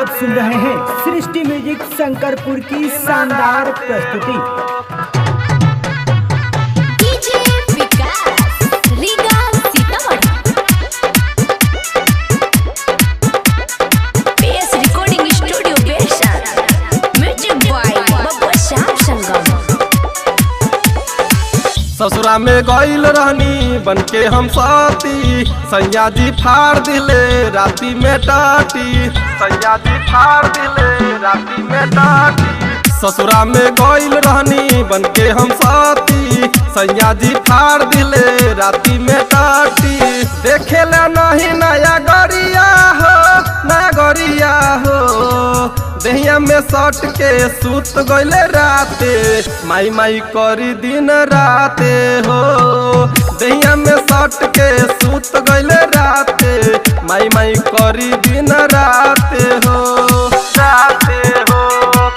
आप सुन रहे हैं सृष्टि म्यूजिक शंकरपुर की शानदार प्रस्तुति। DJ Vikas Riga Sitamarhi PS recording studio Bersa music boy Babbu Shyam Sangam. ससुरा में गइल रहनी बनके हम साथी, सैया जी फाड़ दिले राती में टाटी, सैया जी फाड़ दिले राती में टाटी। ससुरा में गइल रहनी बनके हम साथी, सैया जी फाड़ दिले राती में टाटी। देखे ला नहीं नया गरिया हो, नया गरिया हो, दहिया में सट के सूत गइले राते, माई माई करी दिन राते हो। दहिया में सट के सूत गइले राते, माई माई करी दिन राते हो, राते हो,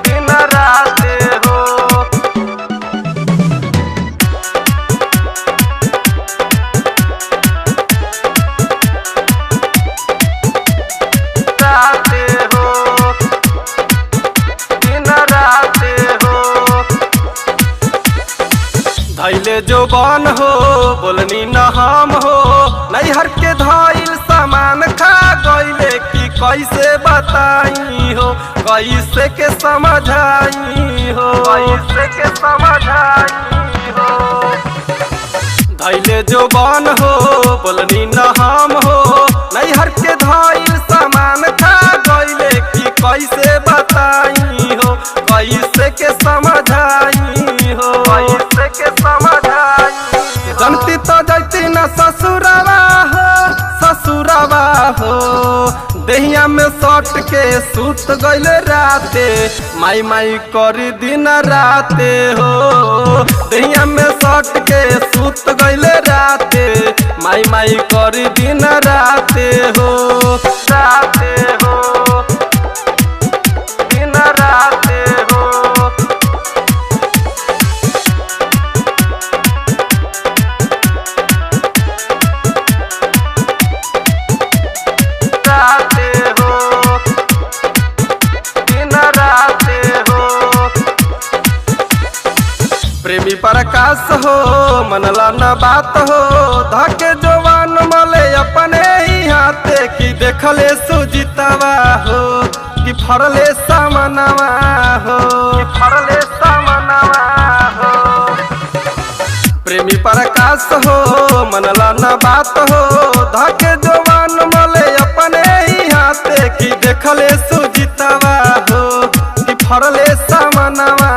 दिन राते हो। राते हो, दिन राते हो। धैले जो बन हो बोलनी न हम हो, नैहर के धैल सामान खा गइले कि कैसे बताई हो, कैसे के समझाई हो, कैसे के समझाई हो। धैले जो बन हो बोलनी न हम हो, नैहर के धैल सामान खा गइले कि कैसे बताई हो, कैसे के समझाई हो, कैसे के समझाई हो। जनती तो जैती न ससुरवा हो, ससुरवा हो, दहिया में सट के सूत गइले राते, माई माई करी दिन राते हो। दहिया में सट के सूत गइले राते, माई माई करी दिन राते हो, राते हो, दिन राते हो। राते हो, दिन राते हो। प्रेमी प्रकाश हो मनला न बात हो, धके जवान मले अपने ही हाथे कि देखले सुजितवा हो, कि फरले सामनवा हो, कि फरले सामनवा हो। प्रेमी प्रकाश हो मनला न बात हो, धके जवान मले अपने ही हाथे कि देखले सुजितवा हो, कि फरले सामनवा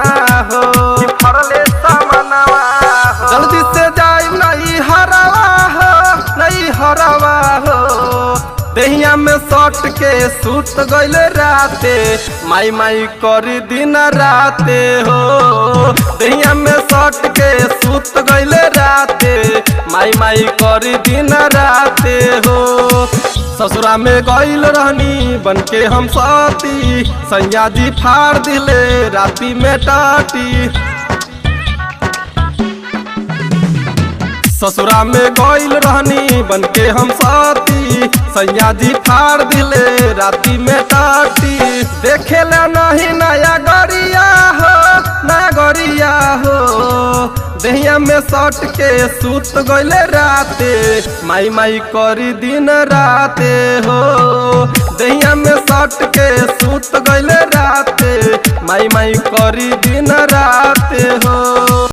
हो, कि फरले सामनवा हो। जल्दी से जाई नहीं हरावा हो, नहीं हरावा हो, दहिया में सट के सूत गइले राते, माई माई करी दिन राते हो। दहिया में सट के सूत गइले राते, माई माई करी दिन राते हो। ससुरा में गइल रहनी बनके हम साथी, सैया जी फाड़ दिले राती में टाटी। ससुरा में गइल रहनी बनके हम साथी, सैया जी फाड़ दिले राती में टाटी। देखे ला नहीं नया गरिया हो, नया गरिया हो, दहिया में सट के सूत गइले राते, माई माई करी दिन राते हो। दहिया में सट के सूत गइले राते, माई माई करी दिन राते हो।